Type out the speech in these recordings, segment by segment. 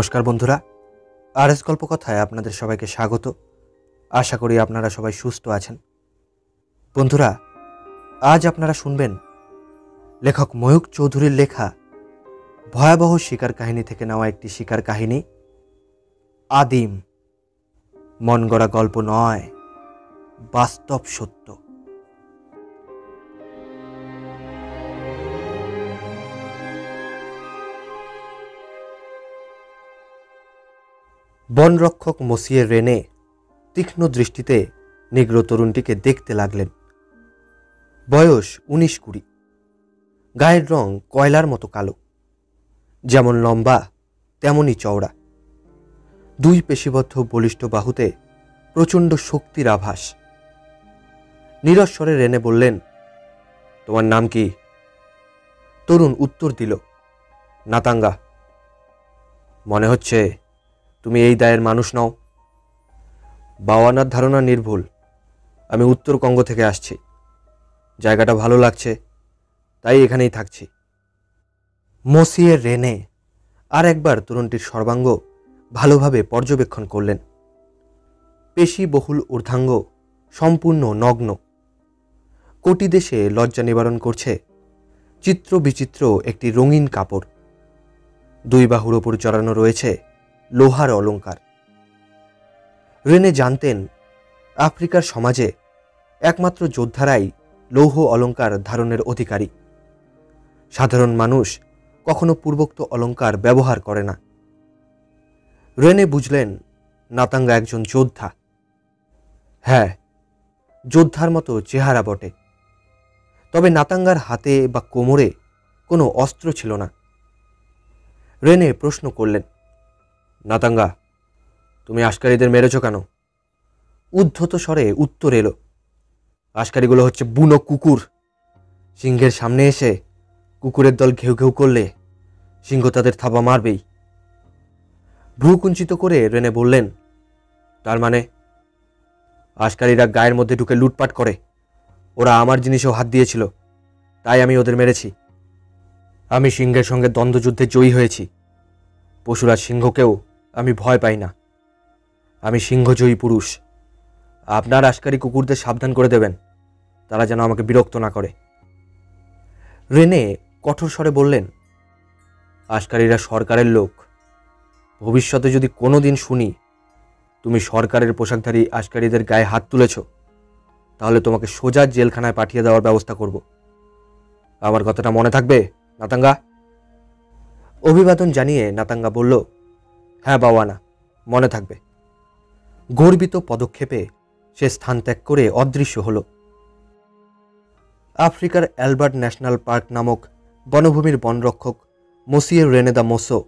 নমস্কার বন্ধুরা, আরএস গল্পকথায় আপনাদের সবাইকে স্বাগত। আশা করি আপনারা সবাই সুস্থ আছেন। বন্ধুরা, আজ আপনারা শুনবেন লেখক ময়ূক চৌধুরীর লেখা ভয়াবহ শিকার কাহিনী থেকে নেওয়া একটি শিকার কাহিনী, আদিম। মন গড়া গল্প নয়, বাস্তব সত্য। বনরক্ষক মসিয়ে রেনে তীক্ষ্ণ দৃষ্টিতে নিগ্রো তরুণটিকে দেখতে লাগলেন। বয়স 19-20, গায়ের রং কয়লার মতো কালো, যেমন লম্বা তেমনই চওড়া, দুই পেশিবদ্ধ বলিষ্ঠ বাহুতে প্রচণ্ড শক্তির আভাস। নিরস্বরে রেনে বললেন, তোমার নাম কি? তরুণ উত্তর দিল, নাতাঙ্গা। মনে হচ্ছে তুমি এই দায়ের মানুষ নও। বাওয়ানার ধারণা নির্ভুল। আমি উত্তর কঙ্গো থেকে আসছি। জায়গাটা ভালো লাগছে, তাই এখানেই থাকছি। মসিয়ে রেনে আর একবার তরুণটির সর্বাঙ্গ ভালোভাবে পর্যবেক্ষণ করলেন। পেশি বহুল ঊর্ধ্বাঙ্গ সম্পূর্ণ নগ্ন। কোটি দেশে লজ্জা নিবারণ করছে চিত্র বিচিত্র একটি রঙিন কাপড়। দুই বাহুর ওপর চড়ানো রয়েছে লোহার অলঙ্কার। রেনে জানতেন, আফ্রিকার সমাজে একমাত্র যোদ্ধারাই লৌহ অলঙ্কার ধারণের অধিকারী। সাধারণ মানুষ কখনো পূর্বোক্ত অলঙ্কার ব্যবহার করে না। রেনে বুঝলেন, নাতাঙ্গা একজন যোদ্ধা। হ্যাঁ, যোদ্ধার মতো চেহারা বটে, তবে নাতাঙ্গার হাতে বা কোমরে কোনো অস্ত্র ছিল না। রেনে প্রশ্ন করলেন, নাতাঙ্গা, তুমি আশকারীদের মেরেছ কেন? উদ্ধত স্বরে উত্তর এলো, আশকারীগুলো হচ্ছে বুনো কুকুর। সিংহের সামনে এসে কুকুরের দল ঘেউ ঘেউ করলে সিংহ তাদের থাবা মারবেই। ভ্রুকুঞ্চিত করে রেনে বললেন, তার মানে? আশকারীরা গায়ের মধ্যে ঢুকে লুটপাট করে। ওরা আমার জিনিসেও হাত দিয়েছিল, তাই আমি ওদের মেরেছি। আমি সিংহের সঙ্গে দ্বন্দ্বযুদ্ধে জয়ী হয়েছি। পশুরা সিংহকেও আমি ভয় পাই না। আমি সিংহজয়ী পুরুষ। আপনার আশকারী কুকুরদের সাবধান করে দেবেন, তারা যেন আমাকে বিরক্ত না করে। রেনে কঠোর স্বরে বললেন, আশকারীরা সরকারের লোক। ভবিষ্যতে যদি কোনো দিন শুনি তুমি সরকারের পোশাকধারী আশকারীদের গায়ে হাত তুলেছ, তাহলে তোমাকে সোজা জেলখানায় পাঠিয়ে দেওয়ার ব্যবস্থা করব। আমার কথাটা মনে থাকবে, নাতাঙ্গা? অভিবাদন জানিয়ে নাতাঙ্গা বলল, হ্যাঁ বাওয়ানা, মনে থাকবে। গর্বিত পদক্ষেপে সে স্থান ত্যাগ করে অদৃশ্য হল। আফ্রিকার অ্যালবার্ট ন্যাশনাল পার্ক নামক বনভূমির বনরক্ষক মসিয়ে রেনে দা মোসো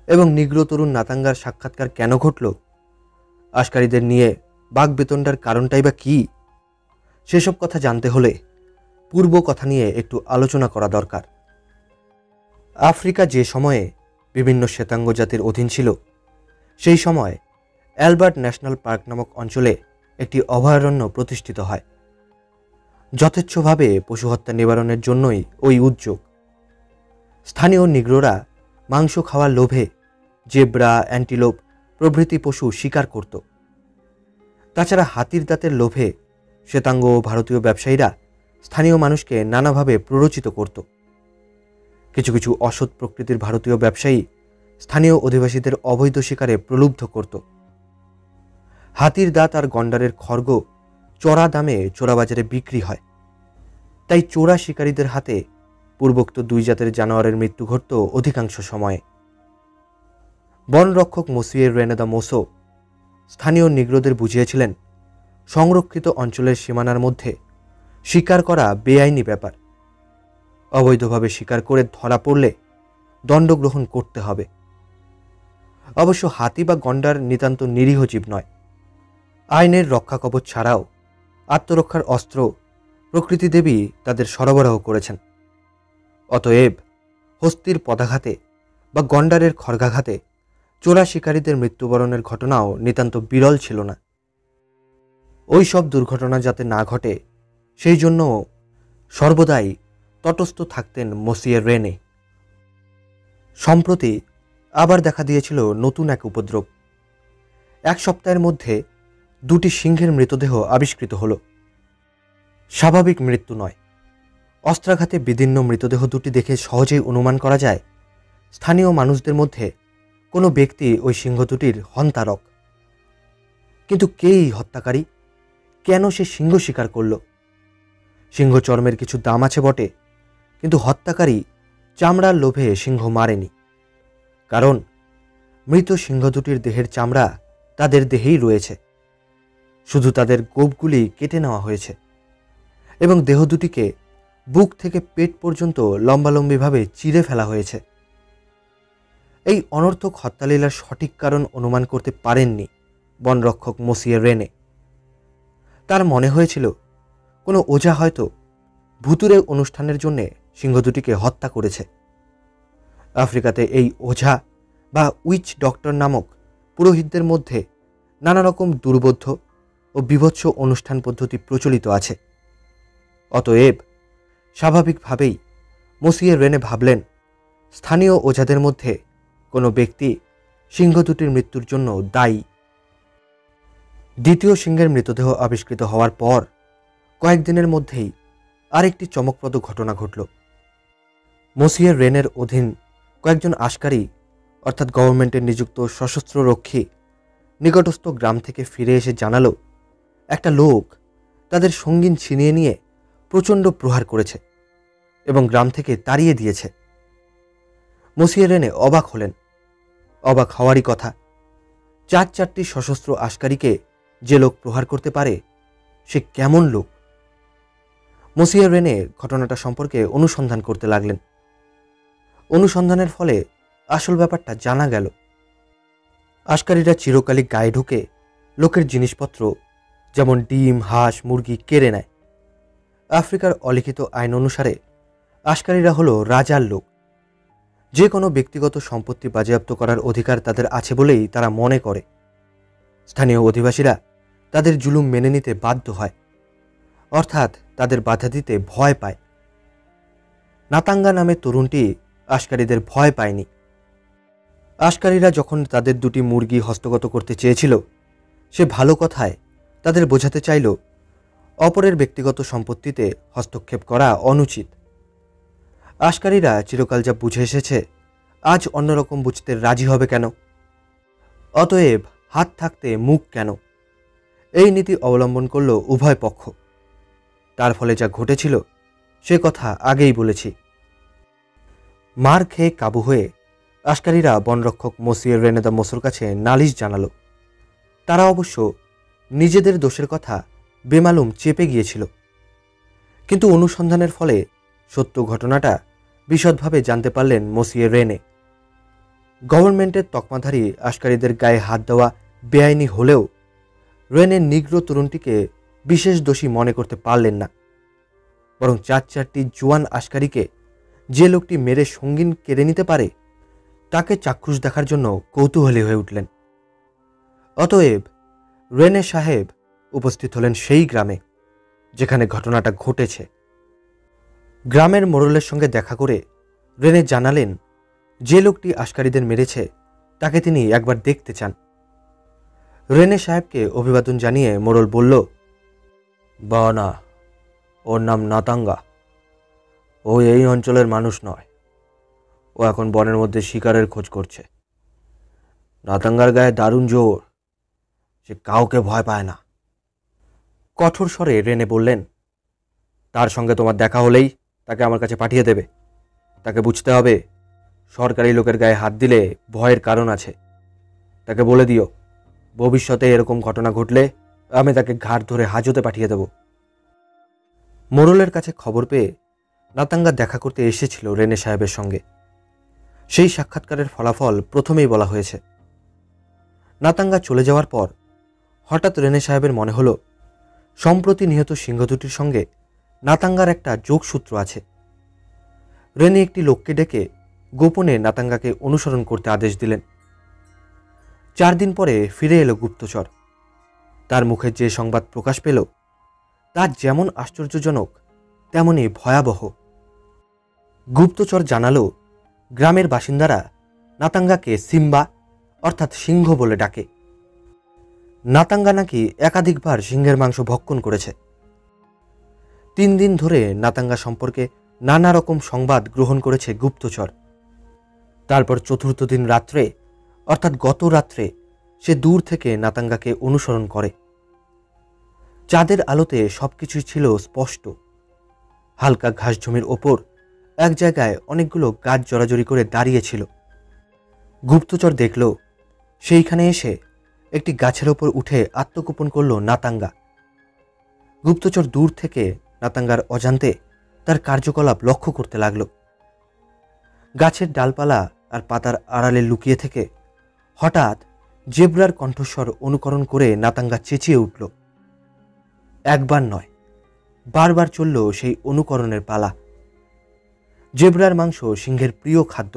এবং নিগ্রো তরুণ নাতাঙ্গার সাক্ষাৎকার কেন ঘটল? আশকারীদের নিয়ে বাকবেতনটার কারণটাই বা কী? সেসব কথা জানতে হলে পূর্ব কথা নিয়ে একটু আলোচনা করা দরকার। আফ্রিকা যে সময়ে বিভিন্ন শ্বেতাঙ্গ জাতির অধীন ছিল, সেই সময় অ্যালবার্ট ন্যাশনাল পার্ক নামক অঞ্চলে একটি অভয়ারণ্য প্রতিষ্ঠিত হয়। যথেচ্ছভাবে পশু হত্যা নিবারণের জন্যই ওই উদ্যোগ। স্থানীয় নিগ্রোরা মাংস খাওয়ার লোভে জেব্রা, অ্যান্টিলোপ প্রভৃতি পশু শিকার করত। তাছাড়া হাতির দাঁতের লোভে শ্বেতাঙ্গ ভারতীয় ব্যবসায়ীরা স্থানীয় মানুষকে নানাভাবে প্ররোচিত করত। কিছু কিছু অসৎ প্রকৃতির ভারতীয় ব্যবসায়ী স্থানীয় অধিবাসীদের অবৈধ শিকারে প্রলুব্ধ করত। হাতির দাঁত আর গন্ডারের খড়গ চড়া দামে চোরাবাজারে বিক্রি হয়। তাই চোরা শিকারীদের হাতে পূর্বোক্ত দুই জাতের জানোয়ারের মৃত্যু ঘটত অধিকাংশ সময়ে। বনরক্ষক মসিয়ে রেনে দা মোসো স্থানীয় নিগ্রোদের বুঝিয়েছিলেন, সংরক্ষিত অঞ্চলের সীমানার মধ্যে শিকার করা বেআইনি ব্যাপার। অবৈধভাবে শিকার করে ধরা পড়লে দণ্ড গ্রহণ করতে হবে। অবশ্য হাতি বা গন্ডার নিতান্ত নিরীহ জীব নয়। আইনের রক্ষা কবচ ছাড়াও আত্মরক্ষার অস্ত্র প্রকৃতি দেবী তাদের সরবরাহ করেছেন। অতএব হস্তির পদাঘাতে বা গন্ডারের খড়গাঘাতে চোরা শিকারীদের মৃত্যুবরণের ঘটনাও নিতান্ত বিরল ছিল না। ওই সব দুর্ঘটনা যাতে না ঘটে, সেই জন্য সর্বদাই তটস্থ থাকতেন মসিয়ে রেনে। সম্প্রতি আবার দেখা দিয়েছিল নতুন এক উপদ্রব। এক সপ্তাহের মধ্যে 2টি সিংহের মৃতদেহ আবিষ্কৃত হল। স্বাভাবিক মৃত্যু নয়, অস্ত্রাঘাতে বিদীর্ণ মৃতদেহ দুটি দেখে সহজেই অনুমান করা যায় স্থানীয় মানুষদের মধ্যে কোনো ব্যক্তি ওই সিংহ দুটির হন্তারক। কিন্তু কে এই হত্যাকারী? কেন সে সিংহ শিকার করল? সিংহ চর্মের কিছু দাম আছে বটে, কিন্তু হত্যাকারী চামড়ার লোভে সিংহ মারেনি। কারণ মৃত সিংহ দুটির দেহের চামড়া তাদের দেহেই রয়েছে, শুধু তাদের গোঁপগুলি কেটে নেওয়া হয়েছে এবং দেহ দুটিকে বুক থেকে পেট পর্যন্ত লম্বালম্বিভাবে চিরে ফেলা হয়েছে। এই অনর্থক হত্যালীলার সঠিক কারণ অনুমান করতে পারেননি বনরক্ষক মসিয়ে রেনে। তার মনে হয়েছিল কোনো ওঝা হয়তো ভুতুরে অনুষ্ঠানের জন্য সিংহ দুটিকে হত্যা করেছে। আফ্রিকাতে এই ওঝা বা উইচ ডক্টর নামক পুরোহিতদের মধ্যে নানা রকম দুর্বোধ্য ও বীভৎস অনুষ্ঠান পদ্ধতি প্রচলিত আছে। অতএব স্বাভাবিকভাবেই মসিয়ে রেনে ভাবলেন স্থানীয় ওঝাদের মধ্যে কোনো ব্যক্তি সিংহ দুটির মৃত্যুর জন্য দায়ী। দ্বিতীয় সিংহের মৃতদেহ আবিষ্কৃত হওয়ার পর কয়েকদিনের মধ্যেই আরেকটি চমকপ্রদ ঘটনা ঘটল। মসিয়ে রেনের অধীন কয়েকজন আশকারী অর্থাৎ গভর্নমেন্টের নিযুক্ত সশস্ত্র রক্ষী নিকটস্থ গ্রাম থেকে ফিরে এসে জানালো একটা লোক তাদের সঙ্গীন ছিনিয়ে নিয়ে প্রচণ্ড প্রহার করেছে এবং গ্রাম থেকে তাড়িয়ে দিয়েছে। মসিয়ে রেনে অবাক হলেন। অবাক হওয়ারই কথা, 4টি সশস্ত্র আশকারীকে যে লোক প্রহার করতে পারে সে কেমন লোক? মসিয়ে রেনে ঘটনাটা সম্পর্কে অনুসন্ধান করতে লাগলেন। অনুসন্ধানের ফলে আসল ব্যাপারটা জানা গেল। আশকারীরা চিরকালই গায়ে ঢুকে লোকের জিনিসপত্র যেমন ডিম, হাঁস, মুরগি কেড়ে নেয়। আফ্রিকার অলিখিত আইন অনুসারে আশকারীরা হলো রাজার লোক। যে কোনো ব্যক্তিগত সম্পত্তি বাজেয়াপ্ত করার অধিকার তাদের আছে বলেই তারা মনে করে। স্থানীয় অধিবাসীরা তাদের জুলুম মেনে নিতে বাধ্য হয়, অর্থাৎ তাদের বাধা দিতে ভয় পায়। নাতাঙ্গা নামে তরুণটি আশকারীদের ভয় পায়নি। আশকারীরা যখন তাদের 2টি মুরগি হস্তগত করতে চেয়েছিল, সে ভালো কথায় তাদের বোঝাতে চাইল অপরের ব্যক্তিগত সম্পত্তিতে হস্তক্ষেপ করা অনুচিত। আশকারীরা চিরকাল যা বুঝে এসেছে আজ অন্যরকম বুঝতে রাজি হবে কেন? অতএব হাত থাকতে মুখ কেন, এই নীতি অবলম্বন করল উভয় পক্ষ। তার ফলে যা ঘটেছিল সে কথা আগেই বলেছি। মার খেয়ে কাবু হয়ে আশকারীরা বনরক্ষক মসিয়ে রেনে দ্য মোসোর কাছে নালিশ জানালো। তারা অবশ্য নিজেদের দোষের কথা বেমালুম চেপে গিয়েছিল, কিন্তু অনুসন্ধানের ফলে সত্য ঘটনাটা বিশদভাবে জানতে পারলেন মসিয়ে রেনে। গভর্নমেন্টের তকমাধারী আশকারীদের গায়ে হাত দেওয়া বেআইনি হলেও রেনে নিগ্রো তরুণটিকে বিশেষ দোষী মনে করতে পারলেন না, বরং 4টি জোয়ান আশকারীকে যে লোকটি মেরে সঙ্গীন কেড়ে নিতে পারে তাকে চাক্ষুষ দেখার জন্য কৌতূহলী হয়ে উঠলেন। অতএব রেনে সাহেব উপস্থিত হলেন সেই গ্রামে যেখানে ঘটনাটা ঘটেছে। গ্রামের মোড়লের সঙ্গে দেখা করে রেনে জানালেন যে লোকটি আশকারীদের মেরেছে তাকে তিনি একবার দেখতে চান। রেনে সাহেবকে অভিবাদন জানিয়ে মোড়ল বলল, বা না, ওর নাম নাতাঙ্গা। ও এই অঞ্চলের মানুষ নয়, ও এখন বনের মধ্যে শিকারের খোঁজ করছে। নাতাঙ্গার গায়ে দারুণ জোর, সে কাউকে ভয় পায় না। কঠোর স্বরে রেনে বললেন, তার সঙ্গে তোমার দেখা হলেই তাকে আমার কাছে পাঠিয়ে দেবে। তাকে বুঝতে হবে সরকারি লোকের গায়ে হাত দিলে ভয়ের কারণ আছে। তাকে বলে দিও ভবিষ্যতে এরকম ঘটনা ঘটলে আমি তাকে ঘাড় ধরে হাজতে পাঠিয়ে দেব। মোড়লের কাছে খবর পেয়ে নাতাঙ্গা দেখা করতে এসেছিল রেনে সাহেবের সঙ্গে। সেই সাক্ষাৎকারের ফলাফল প্রথমেই বলা হয়েছে। নাতাঙ্গা চলে যাওয়ার পর হঠাৎ রেনে সাহেবের মনে হলো সম্প্রতি নিহত সিংহ দুটির সঙ্গে নাতাঙ্গার একটা যোগসূত্র আছে। রেনে একটি লোককে ডেকে গোপনে নাতাঙ্গাকে অনুসরণ করতে আদেশ দিলেন। 4 দিন পরে ফিরে এলো গুপ্তচর। তার মুখে যে সংবাদ প্রকাশ পেল তা যেমন আশ্চর্যজনক তেমনি ভয়াবহ। গুপ্তচর জানালো গ্রামের বাসিন্দারা নাতাঙ্গাকে সিম্বা অর্থাৎ সিংহ বলে ডাকে। নাতাঙ্গা নাকি একাধিকবার সিংহের মাংস ভক্ষণ করেছে। 3 দিন ধরে নাতাঙ্গা সম্পর্কে নানা রকম সংবাদ গ্রহণ করেছে গুপ্তচর। তারপর চতুর্থ দিন রাত্রে অর্থাৎ গত রাত্রে সে দূর থেকে নাতাঙ্গাকে অনুসরণ করে। চাঁদের আলোতে সবকিছুই ছিল স্পষ্ট। হালকা ঘাস জমির ওপর এক জায়গায় অনেকগুলো গাছ জড়াজড়ি করে দাঁড়িয়েছিল। গুপ্তচর দেখল সেইখানে এসে একটি গাছের ওপর উঠে আত্মগোপন করল নাতাঙ্গা। গুপ্তচর দূর থেকে নাতাঙ্গার অজান্তে তার কার্যকলাপ লক্ষ্য করতে লাগল। গাছের ডালপালা আর পাতার আড়ালে লুকিয়ে থেকে হঠাৎ জেব্রার কণ্ঠস্বর অনুকরণ করে নাতাঙ্গা চেঁচিয়ে উঠল। একবার নয়, বারবার চলল সেই অনুকরণের পালা। জেব্রার মাংস সিংহের প্রিয় খাদ্য।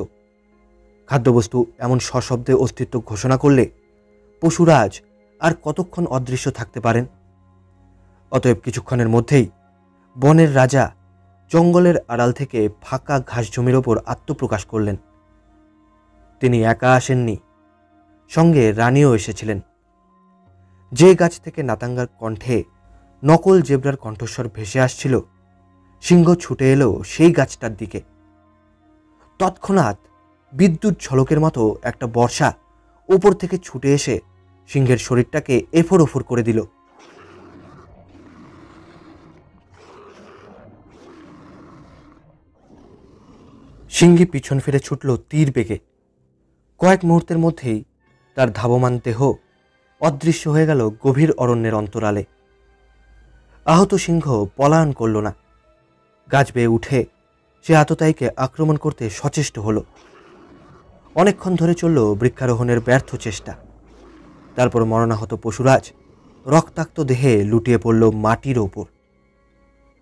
খাদ্যবস্তু এমন সশব্দে অস্তিত্ব ঘোষণা করলে পশুরাজ আর কতক্ষণ অদৃশ্য থাকতে পারেন? অতএব কিছুক্ষণের মধ্যেই বনের রাজা জঙ্গলের আড়াল থেকে ফাঁকা ঘাস জমির ওপর আত্মপ্রকাশ করলেন। তিনি একা আসেননি, সঙ্গে রানীও এসেছিলেন। যে গাছ থেকে নাতাঙ্গার কণ্ঠে নকল জেব্রার কণ্ঠস্বর ভেসে আসছিল, সিংহ ছুটে এলো সেই গাছটার দিকে। তৎক্ষণাৎ বিদ্যুৎ ঝলকের মতো একটা বর্ষা উপর থেকে ছুটে এসে সিংহের শরীরটাকে এফোর ওফোর করে দিল। সিংহী পিছন ফিরে ছুটল তীর বেগে। কয়েক মুহূর্তের মধ্যেই তার ধাবমান দেহ অদৃশ্য হয়ে গেল গভীর অরণ্যের অন্তরালে। আহত সিংহ পলায়ন করল না। গাছ বেয়ে উঠে সে আততায়ীকে আক্রমণ করতে সচেষ্ট হল। অনেকক্ষণ ধরে চলল বৃক্ষারোহণের ব্যর্থ চেষ্টা। তারপর মরণাহত পশুরাজ রক্তাক্ত দেহে লুটিয়ে পড়ল মাটির ওপর।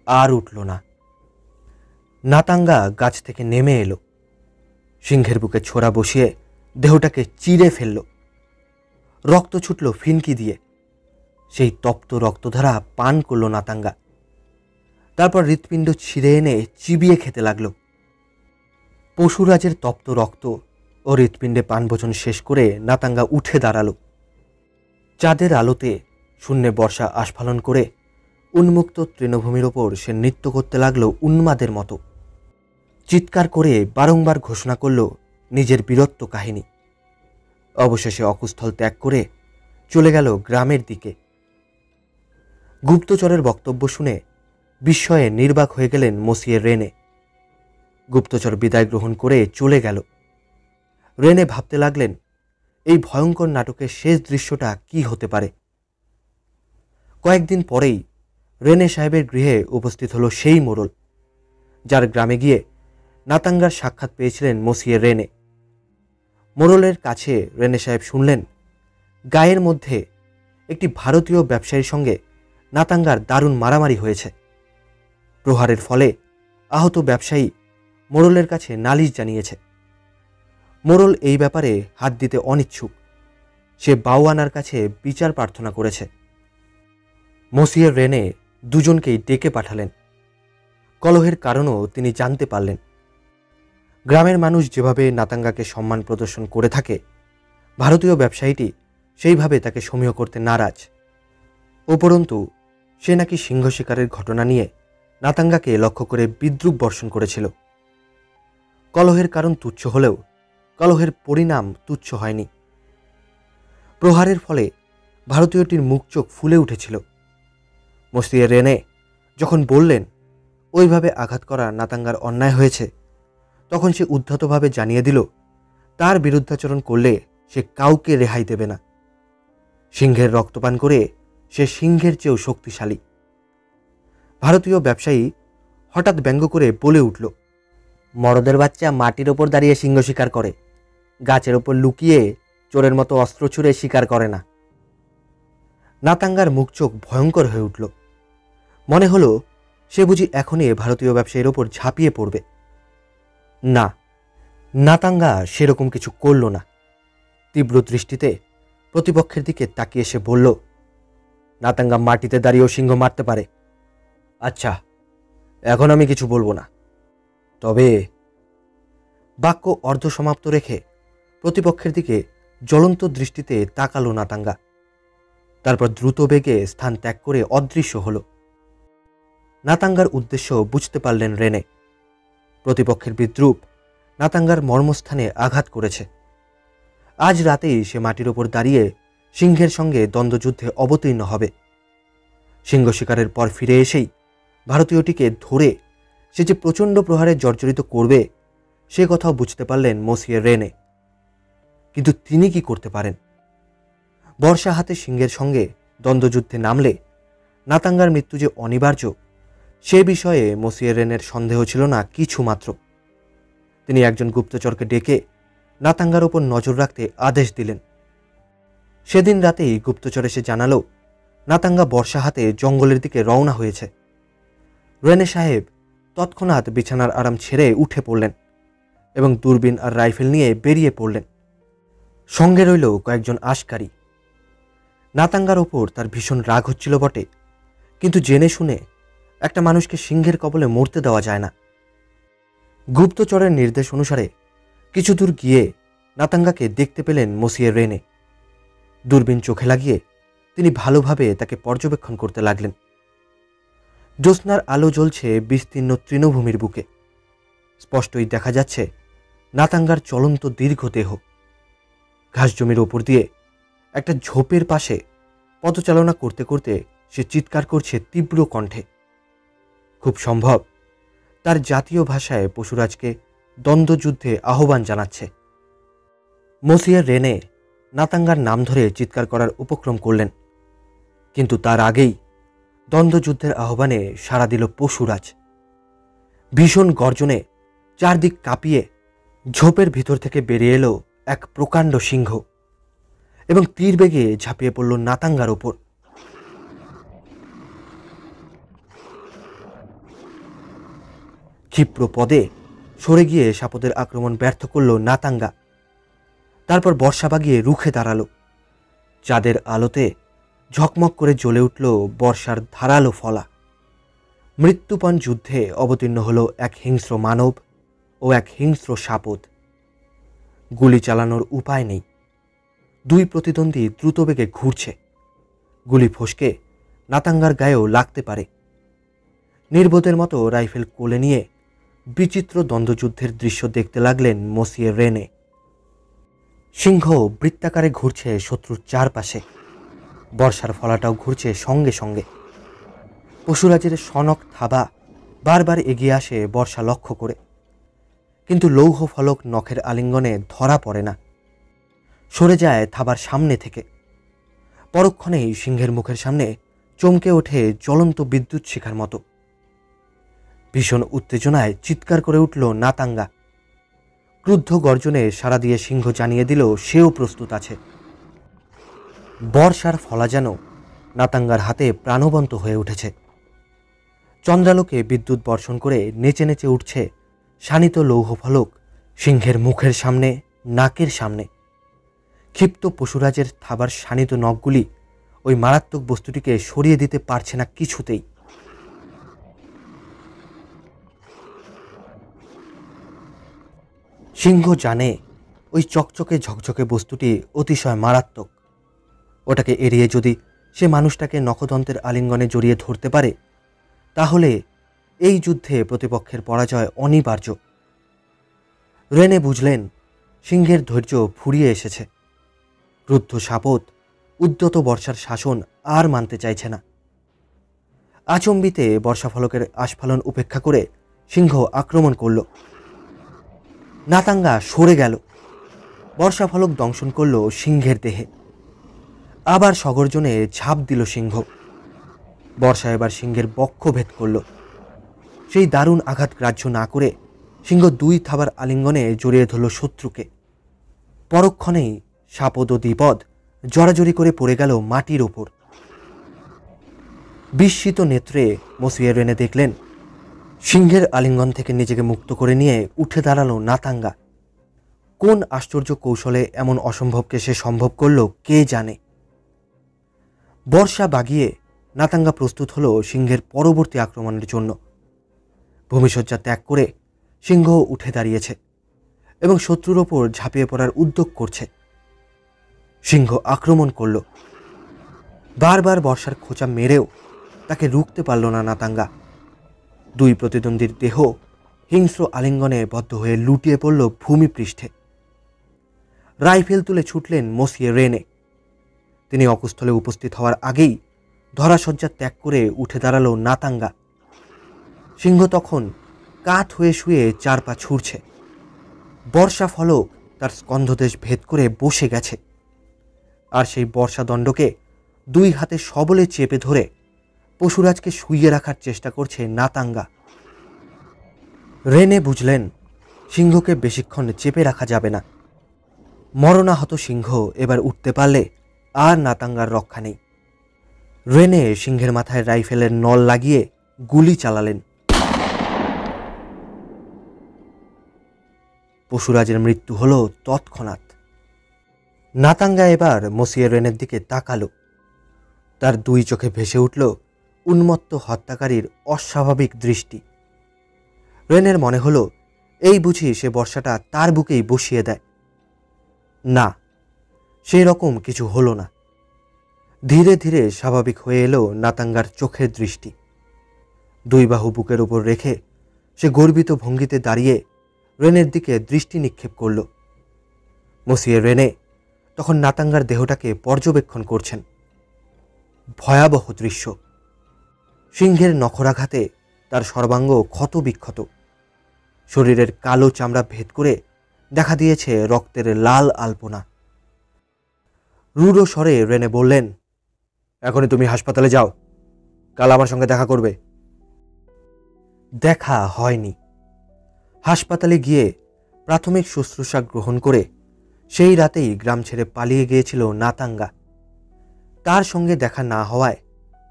আর উঠল না। নাতাঙ্গা গাছ থেকে নেমে এলো। সিংহের বুকে ছোরা বসিয়ে দেহটাকে চিরে ফেলল। রক্ত ছুটল ফিনকি দিয়ে। সেই তপ্ত রক্তধারা পান করল নাতাঙ্গা। তারপর হৃৎপিণ্ড ছিঁড়ে এনে চিবিয়ে খেতে লাগল। পশুরাজের তপ্ত রক্ত ও হৃৎপিণ্ডে পানভোজন শেষ করে নাতাঙ্গা উঠে দাঁড়ালো। চাঁদের আলোতে শূন্যে বর্ষা আস্ফালন করে উন্মুক্ত তৃণভূমির ওপর সে নৃত্য করতে লাগলো উন্মাদের মতো। চিৎকার করে বারংবার ঘোষণা করল নিজের বীরত্ব কাহিনী। অবশেষে অকুস্থল ত্যাগ করে চলে গেল গ্রামের দিকে। গুপ্তচরের বক্তব্য শুনে বিস্ময়ে নির্বাক হয়ে গেলেন মসিয়ে রেনে। গুপ্তচর বিদায় গ্রহণ করে চলে গেল। রেনে ভাবতে লাগলেন, এই ভয়ঙ্কর নাটকের শেষ দৃশ্যটা কি হতে পারে। কয়েকদিন পরেই রেনে সাহেবের গৃহে উপস্থিত হলো সেই মোড়ল, যার গ্রামে গিয়ে নাতাঙ্গার সাক্ষাৎ পেয়েছিলেন মসিয়ে রেনে। মোড়লের কাছে রেনে সাহেব শুনলেন, গায়ের মধ্যে একটি ভারতীয় ব্যবসায়ীর সঙ্গে নাতাঙ্গার দারুণ মারামারি হয়েছে। প্রহারের ফলে আহত ব্যবসায়ী মোড়লের কাছে নালিশ জানিয়েছে। মোড়ল এই ব্যাপারে হাত দিতে অনিচ্ছুক। সে বাউয়ানার কাছে বিচার প্রার্থনা করেছে। মসিয়ে রেনে দুজনকেই ডেকে পাঠালেন। কলহের কারণও তিনি জানতে পারলেন। গ্রামের মানুষ যেভাবে নাতাঙ্গাকে সম্মান প্রদর্শন করে থাকে, ভারতীয় ব্যবসায়ীটি সেইভাবে তাকে সমীহ করতে নারাজ। উপরন্তু সে নাকি সিংহ শিকারের ঘটনা নিয়ে নাতাঙ্গাকে লক্ষ্য করে বিদ্রূপ বর্ষণ করেছিল। কলহের কারণ তুচ্ছ হলেও কলহের পরিণাম তুচ্ছ হয়নি। প্রহারের ফলে ভারতীয়টির মুখ চোখ ফুলে উঠেছিল। মসিয়ে রেনে যখন বললেন ওইভাবে আঘাত করা নাতাঙ্গার অন্যায় হয়েছে, তখন সে উদ্ধতভাবে জানিয়ে দিল তার বিরুদ্ধাচরণ করলে সে কাউকে রেহাই দেবে না। সিংহের রক্তপান করে সে সিংহের চেয়েও শক্তিশালী। ভারতীয় ব্যবসায়ী হঠাৎ ব্যঙ্গ করে বলে উঠল, মরদের বাচ্চা মাটির ওপর দাঁড়িয়ে সিংহ শিকার করে, গাছের ওপর লুকিয়ে চোরের মতো অস্ত্র ছুঁড়ে শিকার করে না। নাতাঙ্গার মুখ চোখ ভয়ঙ্কর হয়ে উঠল। মনে হলো সে বুঝি এখনই ভারতীয় ব্যবসায়ীর ওপর ঝাঁপিয়ে পড়বে। না, নাতাঙ্গা সেরকম কিছু করল না। তীব্র দৃষ্টিতে প্রতিপক্ষের দিকে তাকিয়ে সে বলল, নাতাঙ্গা মাটিতে দাঁড়িয়েও সিংহ মারতে পারে। আচ্ছা, এখন আমি কিছু বলবো না, তবে বাক্য অর্ধসমাপ্ত রেখে প্রতিপক্ষের দিকে জ্বলন্ত দৃষ্টিতে তাকালো নাতাঙ্গা। তারপর দ্রুত বেগে স্থান ত্যাগ করে অদৃশ্য হল। নাতাঙ্গার উদ্দেশ্য বুঝতে পারলেন রেনে। প্রতিপক্ষের বিদ্রূপ নাতাঙ্গার মর্মস্থানে আঘাত করেছে। আজ রাতেই সে মাটির ওপর দাঁড়িয়ে সিংহের সঙ্গে দ্বন্দ্বযুদ্ধে অবতীর্ণ হবে। সিংহ শিকারের পর ফিরে এসেই ভারতীয়টিকে ধরে সে যে প্রচণ্ড প্রহারে জর্জরিত করবে সে কথাও বুঝতে পারলেন মসিয়ে রেনে। কিন্তু তিনি কি করতে পারেন? বর্ষা হাতে সিংহের সঙ্গে দ্বন্দ্বযুদ্ধে নামলে নাতাঙ্গার মৃত্যু যে অনিবার্য সে বিষয়ে মসিয়ে রেনের সন্দেহ ছিল না কিছু মাত্র। তিনি একজন গুপ্তচরকে ডেকে নাতাঙ্গার ওপর নজর রাখতে আদেশ দিলেন। সেদিন রাতেই গুপ্তচর এসে জানালো নাতাঙ্গা বর্ষা হাতে জঙ্গলের দিকে রওনা হয়েছে। রেনে সাহেব তৎক্ষণাৎ বিছানার আরাম ছেড়ে উঠে পড়লেন এবং দূরবীন আর রাইফেল নিয়ে বেরিয়ে পড়লেন। সঙ্গে রইল কয়েকজন আশকারী। নাতাঙ্গার ওপর তার ভীষণ রাগ হচ্ছিল বটে, কিন্তু জেনে শুনে একটা মানুষকে সিংহের কবলে মরতে দেওয়া যায় না। গুপ্তচরের নির্দেশ অনুসারে কিছু দূর গিয়ে নাতাঙ্গাকে দেখতে পেলেন মসিয়ে রেনে। দূরবীন চোখে লাগিয়ে তিনি ভালোভাবে তাকে পর্যবেক্ষণ করতে লাগলেন। জ্যোৎস্নার আলো জ্বলছে বিস্তীর্ণ তৃণভূমির বুকে। স্পষ্টই দেখা যাচ্ছে নাতাঙ্গার চলন্ত দীর্ঘ দেহ। ঘাস জমির ওপর দিয়ে একটা ঝোপের পাশে পদচালনা করতে করতে সে চিৎকার করছে তীব্র কণ্ঠে। খুব সম্ভব তার জাতীয় ভাষায় পশুরাজকে দ্বন্দ্বযুদ্ধে আহ্বান জানাচ্ছে। মসিয়ে রেনে নাতাঙ্গার নাম ধরে চিৎকার করার উপক্রম করলেন, কিন্তু তার আগেই দ্বন্দ্বযুদ্ধের আহ্বানে সাড়া দিল পশুরাজ। ভীষণ গর্জনে চারদিক কাঁপিয়ে ঝোপের ভিতর থেকে বেরিয়ে এলো এক প্রকাণ্ড সিংহ এবং তীর বেগে ঝাঁপিয়ে পড়ল নাতাঙ্গার ওপর। ক্ষিপ্র পদে সরে গিয়ে সাপদের আক্রমণ ব্যর্থ করল নাতাঙ্গা। তারপর বর্ষা বাগিয়ে রুখে দাঁড়ালো। চাঁদের আলোতে ঝকমক করে জ্বলে উঠল বর্ষার ধারালো ফলা। মৃত্যুপণ যুদ্ধে অবতীর্ণ হল এক হিংস্র মানব ও এক হিংস্র সাপদ। গুলি চালানোর উপায় নেই। দুই প্রতিদ্বন্দ্বী দ্রুতবেগে ঘুরছে। গুলি ফসকে নাতাঙ্গার গায়েও লাগতে পারে। নির্বোধের মতো রাইফেল কোলে নিয়ে বিচিত্র দ্বন্দ্বযুদ্ধের দৃশ্য দেখতে লাগলেন মসিয়ে রেনে। সিংহ বৃত্তাকারে ঘুরছে শত্রুর চারপাশে। বর্ষার ফলাটাও ঘুরছে সঙ্গে সঙ্গে। পশুরাজের সনক থাবা বারবার এগিয়ে আসে বর্ষা লক্ষ্য করে, কিন্তু লৌহ ফলক নখের আলিঙ্গনে ধরা পড়ে না। সরে যায় থাবার সামনে থেকে। পরক্ষণেই সিংহের মুখের সামনে চমকে ওঠে জ্বলন্ত বিদ্যুৎ শিখার মতো। ভীষণ উত্তেজনায় চিৎকার করে উঠল নাতাঙ্গা। ক্রুদ্ধ গর্জনে সাড়া দিয়ে সিংহ জানিয়ে দিল সেও প্রস্তুত আছে। বর্ষার ফলা যেন নাতাঙ্গার হাতে প্রাণবন্ত হয়ে উঠেছে। চন্দ্রালোকে বিদ্যুৎ বর্ষণ করে নেচে নেচে উঠছে শানিত লৌহ ফলক সিংহের মুখের সামনে, নাকের সামনে। ক্ষিপ্ত পশুরাজের থাবার শানিত নখগুলি ওই মারাত্মক বস্তুটিকে সরিয়ে দিতে পারছে না কিছুতেই। সিংহ জানে ওই চকচকে ঝকঝকে বস্তুটি অতিশয় মারাত্মক। ওটাকে এড়িয়ে যদি সে মানুষটাকে নখদন্তের আলিঙ্গনে জড়িয়ে ধরতে পারে তাহলে এই যুদ্ধে প্রতিপক্ষের পরাজয় অনিবার্য। রেনে বুঝলেন সিংহের ধৈর্য ফুরিয়ে এসেছে। ক্রুদ্ধ সাপদ উদ্যত বর্ষার শাসন আর মানতে চাইছে না। আচম্বিতে বর্ষাফলকের আস্ফালন উপেক্ষা করে সিংহ আক্রমণ করল। নাতাঙ্গা সরে গেল। বর্ষাফলক দংশন করল সিংহের দেহে। আবার সগর্জনে ঝাঁপ দিল সিংহ। বর্ষা এবার সিংহের বক্ষ ভেদ করল। সেই দারুণ আঘাত গ্রাহ্য না করে সিংহ দুই থাবার আলিঙ্গনে জড়িয়ে ধরল শত্রুকে। পরক্ষণেই সাপদ ও দ্বিপদ জড়াজড়ি করে পড়ে গেল মাটির ওপর। বিস্মিত নেত্রে মসিয়ে রেনে দেখলেন সিংহের আলিঙ্গন থেকে নিজেকে মুক্ত করে নিয়ে উঠে দাঁড়ালো নাতাঙ্গা। কোন আশ্চর্য কৌশলে এমন অসম্ভবকে সে সম্ভব করল কে জানে। বর্ষা বাগিয়ে নাতাঙ্গা প্রস্তুত হলো সিংহের পরবর্তী আক্রমণের জন্য। ভূমিশয্যা ত্যাগ করে সিংহ উঠে দাঁড়িয়েছে এবং শত্রুর ওপর ঝাঁপিয়ে পড়ার উদ্যোগ করছে। সিংহ আক্রমণ করল। বারবার বর্ষার খোঁচা মেরেও তাকে রুখতে পারল না নাতাঙ্গা। দুই প্রতিদ্বন্দ্বীর দেহ হিংস্র আলিঙ্গনে বদ্ধ হয়ে লুটিয়ে পড়ল ভূমিপৃষ্ঠে। রাইফেল তুলে ছুটলেন মসিয়ে রেনে। তিনি অকুস্থলে উপস্থিত হওয়ার আগেই ধরাশয্যা ত্যাগ করে উঠে দাঁড়ালো নাতাঙ্গা। সিংহ তখন কাত হয়ে শুয়ে 4 পা ছুঁড়ছে। বর্ষা ফলক তার স্কন্ধদেশ ভেদ করে বসে গেছে, আর সেই বর্ষাদণ্ডকে 2 হাতে সবলে চেপে ধরে পশুরাজকে শুইয়ে রাখার চেষ্টা করছে নাতাঙ্গা। রেনে বুঝলেন সিংহকে বেশিক্ষণ চেপে রাখা যাবে না। মরণাহত সিংহ এবার উঠতে পারলে আর নাতাঙ্গার রক্ষা নেই। রেনে সিংহের মাথায় রাইফেলের নল লাগিয়ে গুলি চালালেন। পশুরাজের মৃত্যু হলো তৎক্ষণাৎ। নাতাঙ্গা এবার মসিয়ে রেনের দিকে তাকালো। তার 2 চোখে ভেসে উঠল উন্মত্ত হত্যাকারীর অস্বাভাবিক দৃষ্টি। রেনের মনে হলো এই বুঝি সে বর্ষাটা তার বুকেই বসিয়ে দেয়। না, সেই রকম কিছু হলো না। ধীরে ধীরে স্বাভাবিক হয়ে এলো নাতাঙ্গার চোখের দৃষ্টি। 2 বাহু বুকের উপর রেখে সে গর্বিত ভঙ্গিতে দাঁড়িয়ে রেনের দিকে দৃষ্টি নিক্ষেপ করল। মসিয়ে রেনে তখন নাতাঙ্গার দেহটাকে পর্যবেক্ষণ করছেন। ভয়াবহ দৃশ্য। সিংহের নখরাঘাতে তার সর্বাঙ্গ ক্ষত বিক্ষত। শরীরের কালো চামড়া ভেদ করে দেখা দিয়েছে রক্তের লাল আলপনা। রূঢ় স্বরে রেনে বললেন, এখনই তুমি হাসপাতালে যাও, কাল আমার সঙ্গে দেখা করবে। দেখা হয়নি। হাসপাতালে গিয়ে প্রাথমিক শুশ্রূষা গ্রহণ করে সেই রাতেই গ্রাম ছেড়ে পালিয়ে গিয়েছিল নাতাঙ্গা। তার সঙ্গে দেখা না হওয়ায়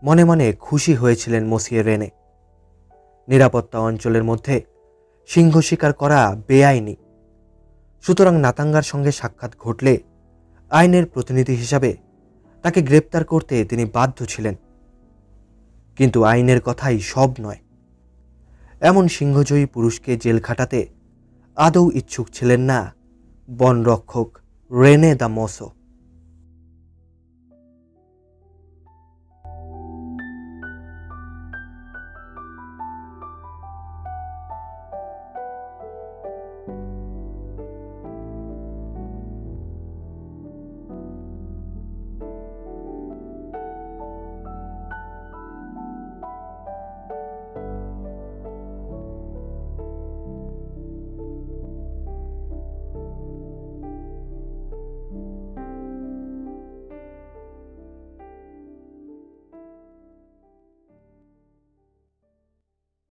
মনে মনে খুশি হয়েছিলেন মসিয়ে রেনে। নিরাপত্তা অঞ্চলের মধ্যে সিংহ শিকার করা বেআইনি, সুতরাং নাতাঙ্গার সঙ্গে সাক্ষাৎ ঘটলে আইনের প্রতিনিধি হিসাবে তাকে গ্রেপ্তার করতে তিনি বাধ্য ছিলেন। কিন্তু আইনের কথাই সব নয়। এমন সিংহজয়ী পুরুষকে জেল খাটাতে আদৌ ইচ্ছুক ছিলেন না বনরক্ষক রেনে দ্য মোসো।